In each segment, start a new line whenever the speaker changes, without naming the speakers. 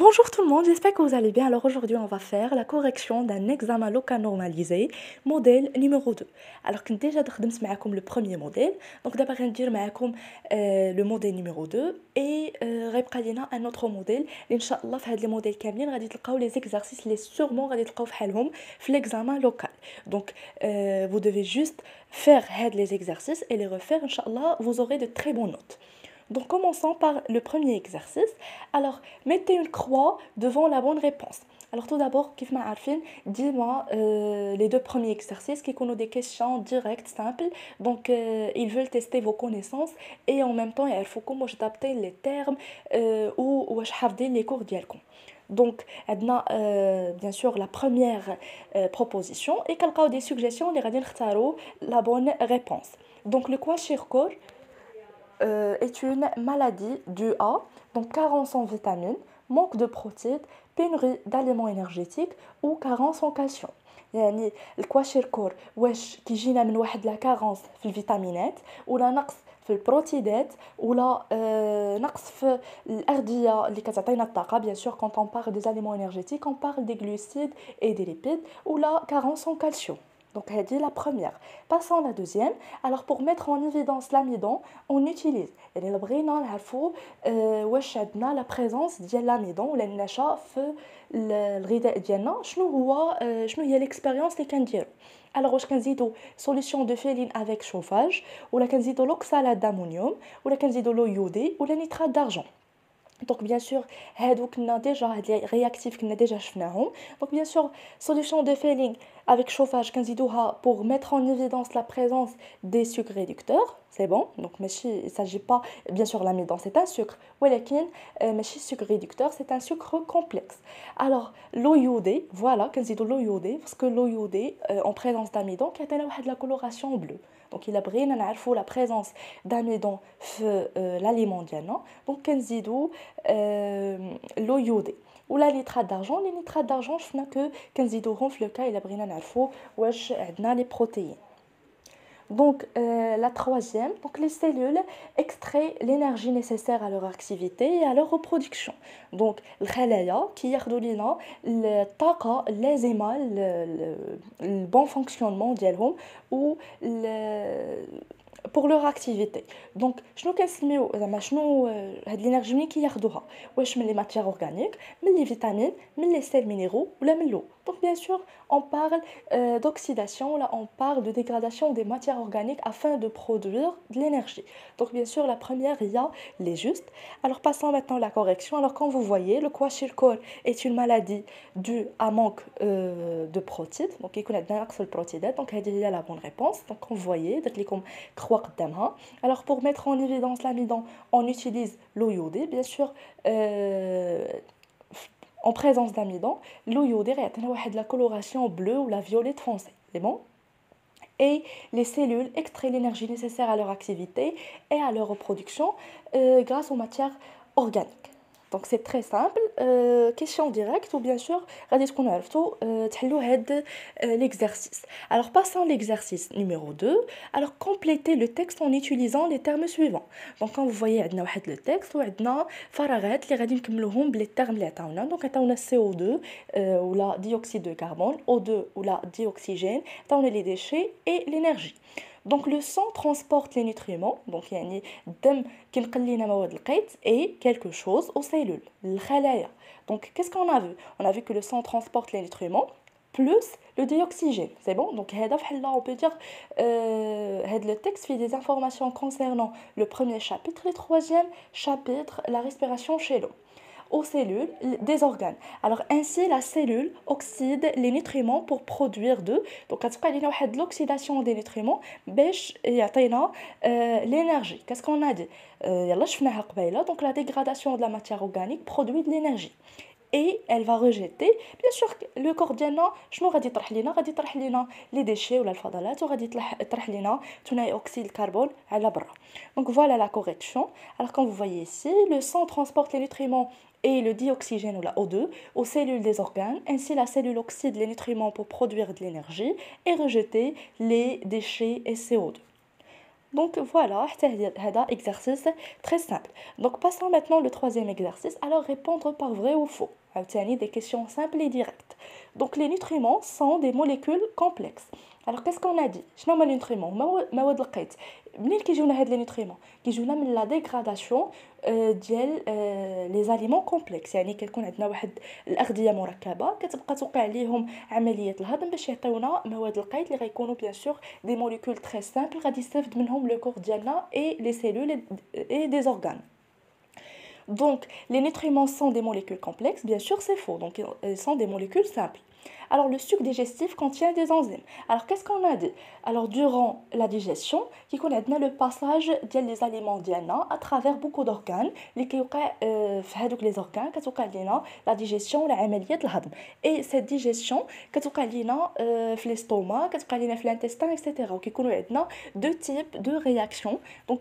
Bonjour tout le monde, j'espère que vous allez bien. Alors aujourd'hui, on va faire la correction d'un examen local normalisé, modèle numéro 2. Alors que déjà خدمت معكم le premier modèle, donc d'abord غندير معكم le modèle numéro 2 et غيبقى لينا un autre modèle اللي ان شاء الله في هاد لي موديل كاملين غادي تلقاو les exercices اللي sûrement غادي تلقاو فحالهم في l'examen local. Donc vous devez juste faire هاد les exercices et les refaire ان شاء الله, vous aurez de très bonnes notes. Donc commençons par le premier exercice. Alors mettez une croix devant la bonne réponse. Alors tout d'abord, كيف ما عارفين, dis-moi les deux premiers exercices qui sont des questions directes, simples. Donc ils veulent tester vos connaissances et en même temps يعرفوكم واش adapter les termes ou واش حافظين les cours ديالكم. Donc عندنا bien sûr la première proposition et كنلقاو des suggestions اللي غادي نختاروا la bonne réponse. Donc le kwashiorkor est une maladie due à donc carence en vitamines, manque de protéines, pénurie d'aliments énergétiques ou carence en calcium. يعني الكواشيركور واش كيجينا من واحد لا كارونس في الفيتامينات ولا نقص في البروتينات ولا نقص في الأغذية اللي كتعطينا الطاقة. bien sûr quand on parle des aliments énergétiques on parle des glucides et des lipides ou la carence en calcium. Donc, c'est la première. Passons à la deuxième. Alors, pour mettre en évidence l'amidon, on utilise la présence de l'amidon ou l'annacha في الغذاء ديالنا. شنو هي l'expérience اللي كنديرو. Alors, واش كنزيدو solution de féline avec chauffage ولا كنزيدو l'oxalate d'ammonium ولا كنزيدو l'eau iodée ou le nitrate d'argent. Donc bien sûr هادو كنا déjà هاد لي réactifs كنا déjà شفناهم. Donc bien sûr solution de Fehling avec chauffage كنزيدوها pour mettre en évidence la présence des sucres réducteurs, c'est bon. Donc ماشي il s'agit pas, bien sûr l'amidon c'est un sucre ولكن ماشي sucre réducteur, c'est un sucre complexe. Alors l'eau iodée, voilà كنزيدو l'eau iodée parce que l'eau iodée en présence d'amidon كيعطينا واحد la coloration bleue. Donc il a بغينا نعرفوا la présence d'amidon في l'aliment ديالنا. Donc كنزيدو l'eau iodée ولا nitrate d'argent. Les nitrates d'argent شفنا que كنزيدوهم في le cas إلا بغينا نعرفوا واش عندنا les protéines. Donc la troisième, donc les cellules extraient l'énergie nécessaire à leur activité et à leur reproduction. Donc الخلايا كياخدوا لينا الطاقة اللازمة le bon fonctionnement ديالهم ou pour leur activité. Donc شنو كنسميو زعما شنو هاد l'énergie منين كياخدوها, واش من les matières organiques, من les vitamines, من les sels minéraux ولا من l'eau. Donc bien sûr on parle d'oxydation, là on parle de dégradation des matières organiques afin de produire de l'énergie. Donc bien sûr la première il y a les justes. Alors passons maintenant à la correction. Alors comme vous voyez, le kwashiorkor est une maladie due à manque de protéines. Donc il connaît bien le protéines. Donc il y a la bonne réponse. Donc comme vous voyez, comme alors pour mettre en évidence l'amidon, on utilise l'eau iodée, bien sûr. En présence d'amidon, l'eau iodée a la coloration bleue ou la violette foncée. C'est bon? Et les cellules extraient l'énergie nécessaire à leur activité et à leur reproduction grâce aux matières organiques. Donc c'est très simple. Question directe ou bien sûr غادي تكونوا عرفتوا تحلوا هاد l'exercice. Alors passons à l'exercice numéro 2. Alors complétez le texte en utilisant les termes suivants. Donc quand vous voyez عندنا واحد le texte وعندنا فراغات اللي غادي نكملوهم بلي termes اللي عطاونا. Donc عطاونا CO2 ولا dioxyde de carbone, O2 ولا dioxygène, عطاونا les déchets et l'énergie. Donc le sang transporte les nutriments, donc يعني الدم كينقل لينا مواد القيت et quelque chose aux cellules, الخلايا. Donc qu'est-ce qu'on a vu? On a vu que le sang transporte les nutriments plus le dioxygène, c'est bon? Donc هذا فحال on peut dire هذا le texte fait des informations concernant le premier chapitre, le troisième chapitre, la respiration chez l'homme. Aux cellules des organes. Alors ainsi la cellule oxyde les nutriments pour produire de donc كتبقى لينا واحد l'oxydation des nutriments باش يعطينا l'énergie. Qu'est-ce qu'on a dit يلا شفناها قبيله. Donc la dégradation de la matière organique produit de l'énergie et elle va rejeter bien sûr le corps ديالنا شنو غادي يطرح لينا. غادي يطرح لينا les déchets ولا الفضلات وغادي يطرح لينا ثاني اكسيد الكربون على برا. Donc voilà la correction. Alors comme vous voyez ici, le sang transporte les nutriments et le dioxygène ou la O2 aux cellules des organes. Ainsi, la cellule oxyde les nutriments pour produire de l'énergie et rejeter les déchets et CO2. Donc voilà, c'est un exercice très simple. Donc passons maintenant au troisième exercice. Alors répondre par vrai ou faux. عاوتاني des questions simples et directes. Donc les nutriments sont des molécules complexes. Alors qu'est-ce qu'on a dit شنو هما les nutriments مواد القيت منين كيجيونا هاد les nutriments كيجيونا من la dégradation ديال les aliments complexes يعني كيكون عندنا واحد الأغذية مركبة كتبقى توقع عليهم عملية الهضم باش يعطيونا مواد القيت اللي غيكونوا bien sûr des molécules très simples غادي يستافد منهم le corps ديالنا et les cellules et des organes. Donc, les nutriments sont des molécules complexes, bien sûr c'est faux, donc ils sont des molécules simples. Alors, le suc digestif contient des enzymes. Alors, qu'est-ce qu'on a dit? Alors, durant la digestion, qui connaît le passage des aliments à travers beaucoup d'organes, les organes, la digestion, la الهضم. Et cette digestion, l'estomac, l'intestin, etc. Qui deux types de réactions. Donc,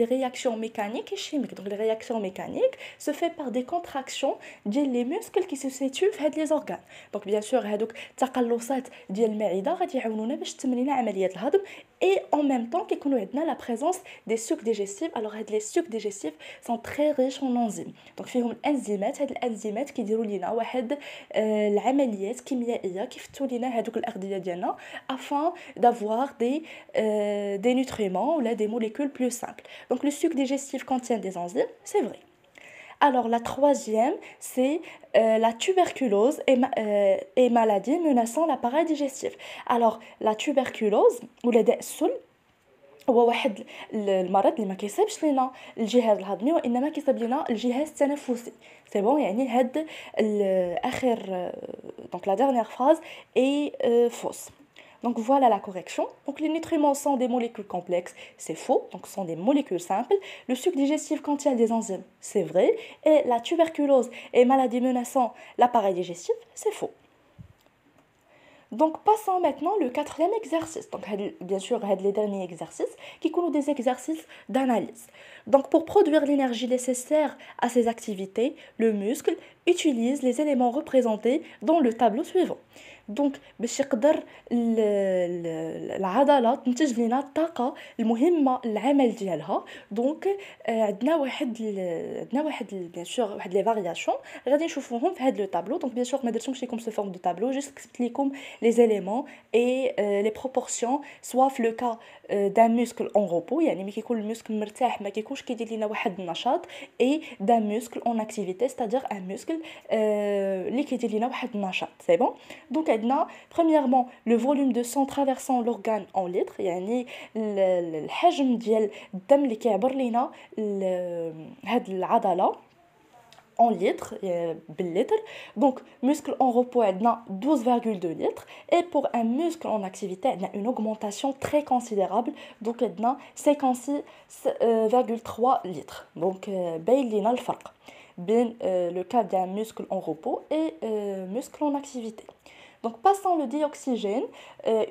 des réactions mécaniques et chimiques. Donc, les réactions mécaniques se font par des contractions des muscles qui se situent dans les organes. Donc, bien sûr, التقلصات ديال المعده غادي يعاونونا باش تمرينا عمليه الهضم et en même temps كيكونوا عندنا la présence des sucs digestifs. Alors هاد les sucs digestifs sont très riches en enzymes. donc فيهم الانزيمات هاد الانزيمات كيديروا لينا واحد العمليات كيميائيه كيفتوا لينا هادوك الاغذيه ديالنا afin d'avoir des nutriments ou là des molécules plus simples. Donc le suc digestif contient des enzymes, c'est vrai. Alors, la troisième, c'est la tuberculose et maladie menaçant l'appareil digestif. Alors, la tuberculose, ou le DSL, هو واحد المرض اللي ما كيصيبش لينا الجهاز الهضمي وانما كيصيب لينا الجهاز التنفسي. سي بون يعني هاد اخر دونك لا ديرنيير فراز اي فوس. Donc voilà la correction. Donc les nutriments sont des molécules complexes, c'est faux. Donc ce sont des molécules simples. Le suc digestif contient des enzymes, c'est vrai. Et la tuberculose et maladie menaçant l'appareil digestif, c'est faux. Donc passons maintenant au quatrième exercice. Donc bien sûr, les derniers exercices qui sont des exercices d'analyse. Donc pour produire l'énergie nécessaire à ces activités, le muscle utilise les éléments représentés dans le tableau suivant. دونك باش يقدر العضله تنتج لنا الطاقه المهمه للعمل ديالها. دونك عندنا واحد بيان سور واحد لي فارياسيون غادي نشوفوهم في هذا لو طابلو. دونك بيان سور ما درتهمش لكم سو فورم دو طابلو، جوست كتبت لكم لي زيليمون اي لي بروبورسيون سوا في لو كا دان موسكل اون روبو يعني ملي كيكون الموسكل مرتاح ما كيكونش كيدير لنا واحد النشاط، اي دان موسكل اون اكتيفيتي ستادير ان موسكل اللي كيدير لنا واحد النشاط. سي بون. دونك premièrement le volume de sang traversant l'organe en litres يعني الحجم ديال الدم اللي كيعبر لينا هاد العضله en litres باللتر. donc muscle en repos عندنا 12,2 litres et pour un muscle en activité عندنا une augmentation très considérable donc عندنا 56,3 litres. donc باين لينا الفرق بين le cas d'un muscle en repos et muscle en activité. Donc, passons le dioxygène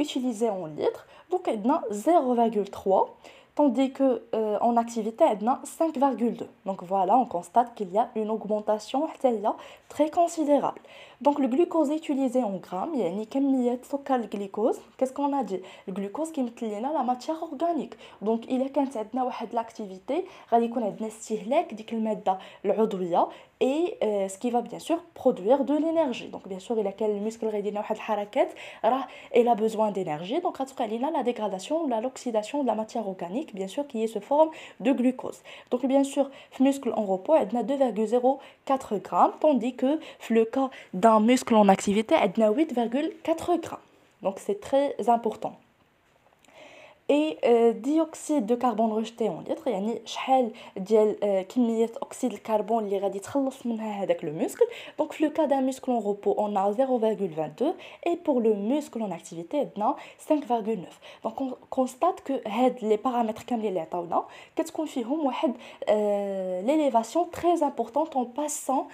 utilisé en litres. Donc, on a 0,3, tandis qu'en activité, on a 5,2. Donc, voilà, on constate qu'il y a une augmentation très considérable. Donc, le glucose utilisé en grammes, il y a une كمية سكر الجلوكوز. Qu'est-ce qu'on a dit? Le glucose qui met la matière organique. Donc, il y a quand عندنا واحد l'activité, غادي يكون عندنا استهلاك ديك المادة العضوية et ce qui va bien sûr produire de l'énergie. Donc, bien sûr, il y a quel muscle غادي يدير واحد الحركات راه il a besoin d'énergie. Donc, غتوقع لينا la dégradation ou l'oxydation de la matière organique, bien sûr, qui est sous forme de glucose. Donc, bien sûr, le muscle en repos, on a 2,04 grammes, tandis que le cas d'un muscle en activité, on a 8,4 grammes. Donc, c'est très important. Et dioxyde de carbone rejeté en litres يعني شحال ديال كمية أكسيد الكربون اللي غادي تخلص منها هذاك le muscle. Donc في le cas d'un muscle en repos on a 0,22 et pour le muscle en activité on a 5,9. donc on constate que هاد les paramètres كاملين اللي عطاونا كتكون فيهم واحد l'élévation très importante en passant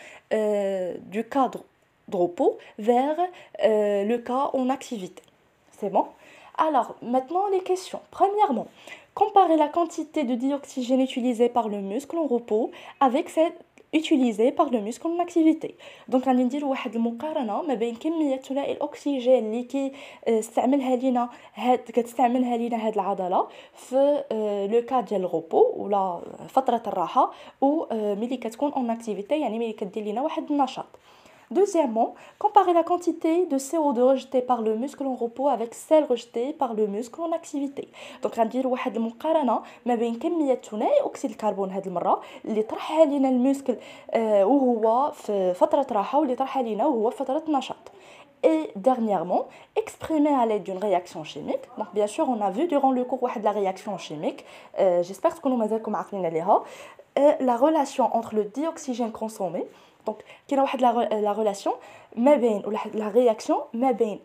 du cadre de repos vers le cas en activité. C'est bon? Alors, maintenant les questions. Premièrement, comparer la quantité de dioxygène utilisée par le muscle en repos avec celle utilisé par le muscle en activité. Donc غادي نديروا واحد المقارنه ما بين كميه ثنائي الاكسجين اللي كتستعملها لينا هاد العضله في لو كا ديال الغوبو ولا فتره الراحه و ملي كتكون en activité يعني ملي كدير لينا واحد النشاط. Deuxièmement, comparer la quantité de CO2 rejetée par le muscle en repos avec celle rejetée par le muscle en activité. Donc غندير واحد المقارنه ما بين كميه ثنائي اكسيد الكربون هذه المره اللي طرحها لينا المسكل وهو في فتره راحه واللي طرحها لينا وهو في فتره نشاط. Et dernièrement, exprimé à l'aide d'une réaction chimique. Donc bien sûr, on a vu durant le cours de la réaction chimique, j'espère que nous مازالكم عارفين عليها, la relation entre le dioxygène consommé. Donc كاينه واحد la relation ما بين ولا la réaction ما بين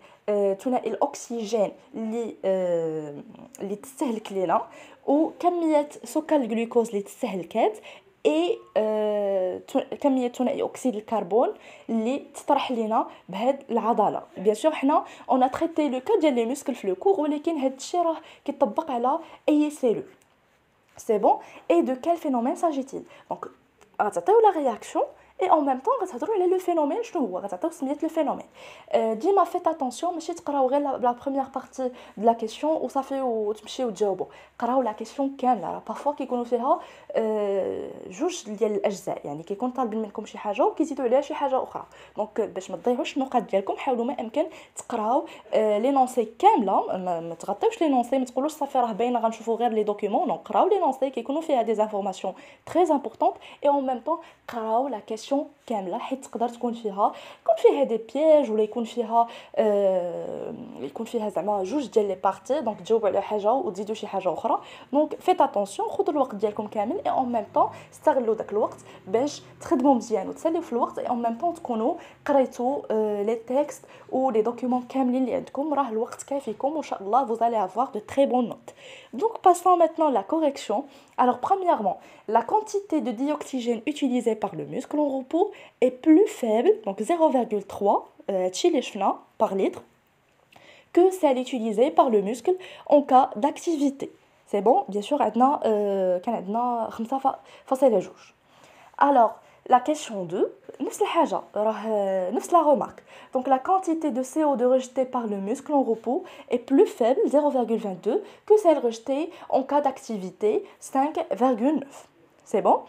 ثنائي الاكسجين اللي تستهلك لينا وكميه سكر الجلوكوز اللي تستهلكات اي كميه ثنائي اكسيد الكربون اللي تطرح لينا بهاد العضله. بيان سور حنا اون ا تريتي لو كا ديال لي موسكل في لو كور ولكن هاد الشيء راه كيطبق على اي سيلول. سي بون. اي دو كال فينومين ساجيتيل. دونك غتعطيو لا رياكسيون et en même temps غتهضروا على لو فينومين شنو هو غتعطيو سميت لو فينومين. ديما فيت اتونسيون ماشي تقراو غير لا بروميير بارتي د لا كيسيون وصافي وتمشيو تجاوبوا. قراو لا كيسيون كامله. راه بارفوا كيكونوا فيها جوج ديال الاجزاء يعني كيكون طالبين منكم شي حاجه وكيزيدوا عليها شي حاجه اخرى. دونك باش ما تضيعوش النقاط ديالكم حاولوا ما امكن تقراو لي نونسي كامله. ما تغطيوش لي نونسي ما تقولوش صافي راه باينه غنشوفوا غير لي دوكيومون. نو قراو لي نونسي كيكونوا فيها دي انفورماسيون تري امبورطونط اي en même temps قراو لا كيسيون كامله حيت تقدر تكون فيها دي بياج ولا يكون فيها زعما جوج ديال لي بارتي. دونك تجاوبوا على حاجه وتزيدوا شي حاجه اخرى. دونك فيت اتونسيون خذوا الوقت ديالكم كامل اي en même temps استغلوا داك الوقت باش تخدموا مزيان وتساليو في الوقت اي en même temps تكونوا قريتوا لي تيكست و لي دوكيومون كاملين اللي عندكم. راه الوقت كافيكم وان شاء الله vous allez avoir de très bonnes notes. Donc passons maintenant la correction. Alors premièrement, la quantité de dioxygène utilisée par le muscle en repos est plus faible, donc 0,3 par litre, que celle utilisée par le muscle en cas d'activité. C'est bon, bien sûr, كان عندنا 5.2. Alors, la question 2, نفس الحاجة, نفس la remarque. Donc la quantité de CO2 rejetée par le muscle en repos est plus faible, 0,22, que celle rejetée en cas d'activité, 5,9. C'est bon?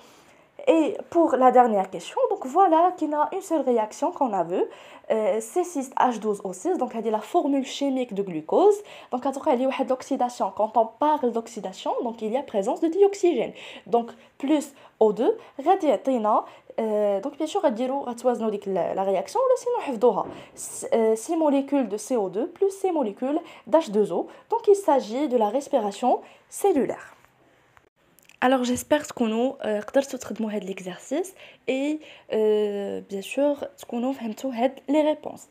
Et pour la dernière question, donc voilà qu'il y a une seule réaction qu'on a vue, C6H12O6, donc elle dit la formule chimique de glucose. Donc il y a l'oxydation. Quand on parle d'oxydation, donc il y a présence de dioxygène. Donc plus O2, donc bien sûr la réaction, sinon 6 molécules de CO2 plus 6 molécules d'H2O. Donc il s'agit de la respiration cellulaire. Alors j'espère تكونوا قدرتوا تخدموا هذا l'exercice et bien sûr تكونوا فهمتوا هاد les réponses.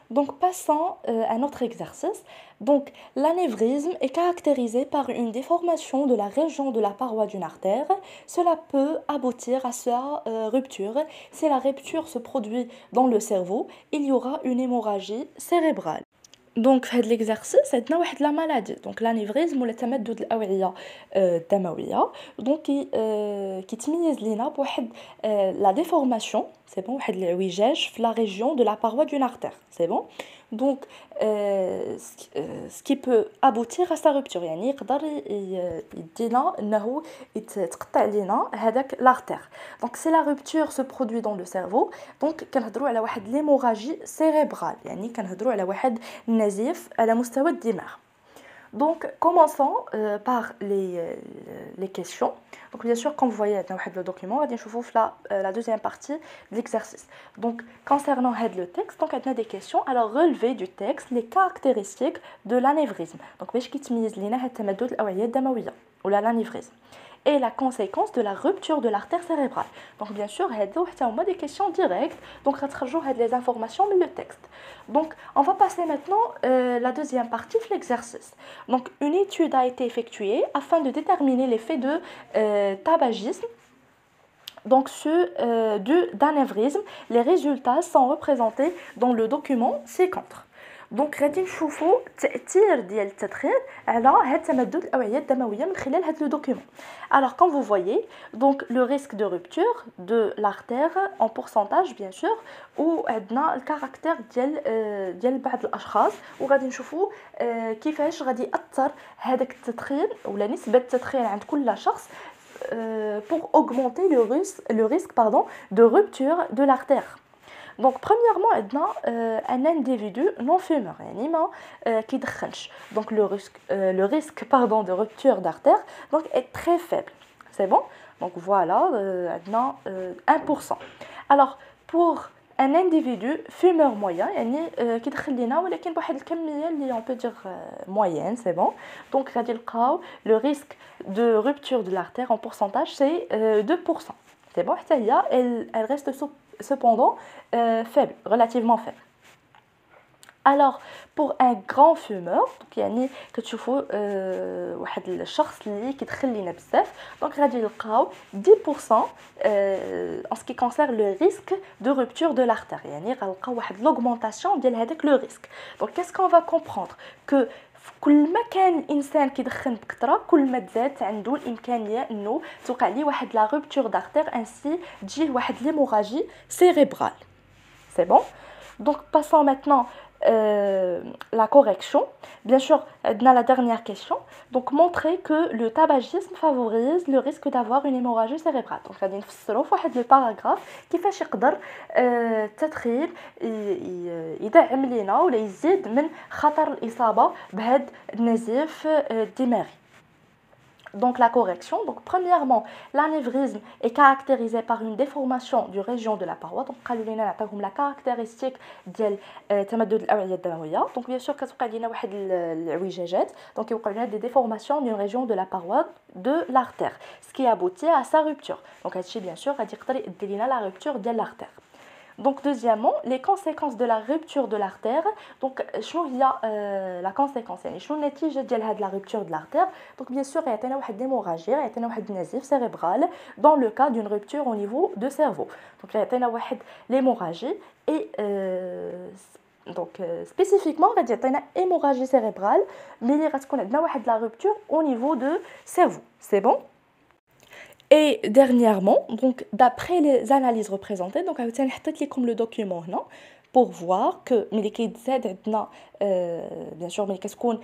Donc passons à notre exercice. Donc l'anévrisme est caractérisé par une déformation de la région de la paroi d'une artère. Cela peut aboutir à sa rupture. Si la rupture se produit dans le cerveau, il y aura une hémorragie cérébrale. Donc في هذا l'exercice عندنا واحد لا مالادي. Donc l'anévrisme ولا تمدد الاوعيه الدمويه. Donc كيتميز لينا بواحد la déformation, c'est bon, واحد العوجاج في la région de la paroi d'une artère. C'est bon. Donc ce qui peut aboutir à sa rupture يعني يقدر يدينا انه يتقطع لينا هذاك l'artère. Donc si la rupture se produit dans le cerveau, donc كنهضروا على واحد l'hémorragie cérébrale يعني كنهضروا على واحد النزيف على مستوى الدماغ. Donc commençons par les questions. Donc bien sûr, comme vous voyez dans le document, on va voir la deuxième partie de l'exercice. Donc concernant le texte, donc on a des questions. Alors relever du texte les caractéristiques de l'anévrisme. Donc باش كيتميز لينا هاد التمدد الاوعيه الدمويه ولا l'anévrisme. Et la conséquence de la rupture de l'artère cérébrale. Donc bien sûr, هادو des questions directes. Donc غتخرجوا هاد les informations من le texte. Donc on va passer maintenant la deuxième partie de l'exercice. Donc une étude a été effectuée afin de déterminer l'effet de tabagisme. Donc d'anévrisme. Les résultats sont représentés dans le document ci-contre. دونك غادي نشوفوا التاثير ديال التدخين على هاد التمدد الاوعيه الدمويه من خلال هاد لو دوكيومون. Alors comme vous voyez, donc le risque de rupture de l'artère en pourcentage bien sûr وعندنا الكاركتير ديال بعض الاشخاص وغادي نشوفوا كيفاش غادي ياثر هذاك التدخين ولا نسبه التدخين عند كل شخص pour augmenter le risque pardon, de rupture de l'artère. Donc premièrement عندنا un individu non fumeur يعني ما كيدخنش. Donc le risque pardon de rupture d'artère donc est très faible. C'est bon? Donc voilà عندنا 1%. Alors pour un individu fumeur moyen يعني كيدخل لينا ولكن بواحد الكميه اللي on peut dire moyenne, c'est bon. Donc غادي نلقاو le risque de rupture de l'artère en pourcentage c'est 2%. C'est bon, حتى هي elle reste cependant faible, relativement faible. Alors pour un grand fumeur donc يعني كتشوفوا واحد الشخص اللي كيدخل لينا بزاف دونك غادي نلقاو 10% en ce qui concerne le risque de rupture de l'artère يعني غنلقاو واحد l'augmentation ديال هذاك لو ريسك. Donc qu'est-ce qu'on va comprendre que كل ما كان الانسان كيدخن بكثره كل ما تزاد عنده الامكانيه انه توقع ليه واحد لا روبتور دارتير انسي تجيه واحد ليموراجي سيريبرال. C'est bon. Donc passons maintenant la correction. Bien sûr, dans la dernière question, donc montrer que le tabagisme favorise le risque d'avoir une hémorragie cérébrale. Donc غادي نفسروا في واحد الباراغراف كيفاش يقدر التدخين يدعم لينا ولا يزيد من خطر الإصابة بهذا النزيف الدماغي. Donc la correction, donc premièrement l'anévrisme est caractérisé par une déformation du région de la paroi. Donc قالوا لنا نعطيهم la caractéristique ديال تمدد الأوعية الدموية. Donc bien sûr كتوقع لنا واحد العويجاجات donc يوقع لنا des déformations d'une région de la paroi de l'artère ce qui aboutit à sa rupture. Donc هادشي bien sûr غادي يقدر يؤدي لنا la rupture ديال l'artère. Donc deuxièmement les conséquences de la rupture de l'artère. Donc شنو هي la conséquence يعني شنو النتيجه ديال هاد la rupture de l'artère. Donc bien sûr يعطينا واحد l'hémorragie يعطينا واحد النزيف cérébral dans le cas d'une rupture au niveau de cerveau. Donc يعطينا واحد l'hémorragie et donc spécifiquement غادي يعطينا hémorragie cérébrale ملي غتكون عندنا واحد la rupture au niveau de cerveau. C'est bon. Et dernièrement, donc d'après les analyses représentées, donc عاوتاني حطيت لكم le document هنا pour voir que ملي كيتزاد عندنا bien sûr ملي كتكون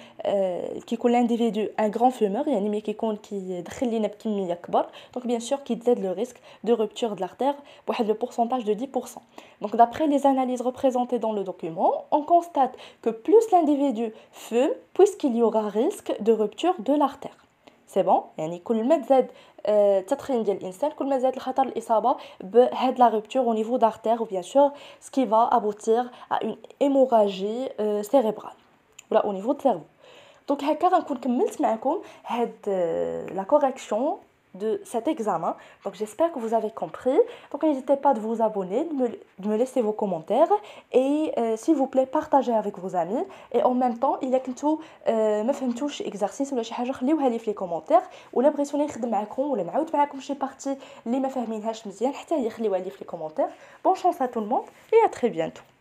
كيكون l'individu un grand fumeur يعني ملي كيكون كيدخل لينا بكميه كبر donc bien sûr كيتزاد le risque de rupture de l'artère بواحد le pourcentage de 10%. Donc d'après les analyses représentées dans le document, on constate que plus l'individu fume puisqu'il y aura risque de rupture de l'artère. C'est bon يعني كل ما تزاد التدخين ديال الانسان كل ما زاد الخطر الاصابه بهاد لا rupture au niveau d'artère ou bien sûr ce qui va aboutir à une hémorragie cérébrale ولا au niveau de cerveau. Donc هكا غنكون كملت معكم هاد la correction de cet examen. Donc j'espère que vous avez compris. Donc n'hésitez pas de vous abonner, de me laisser vos commentaires et s'il vous plaît partagez avec vos amis et en même temps il y a كنتو ما فهمتوش exercice ولا شي حاجه خليوها لي في لي كومونتير ولا بغيتوني نخدم معكم ولا نعاود معكم شي بارتي اللي ما فاهمينهاش مزيان حتى هي خليوها لي في لي كومونتير. Bonne chance à tout le monde et à très bientôt.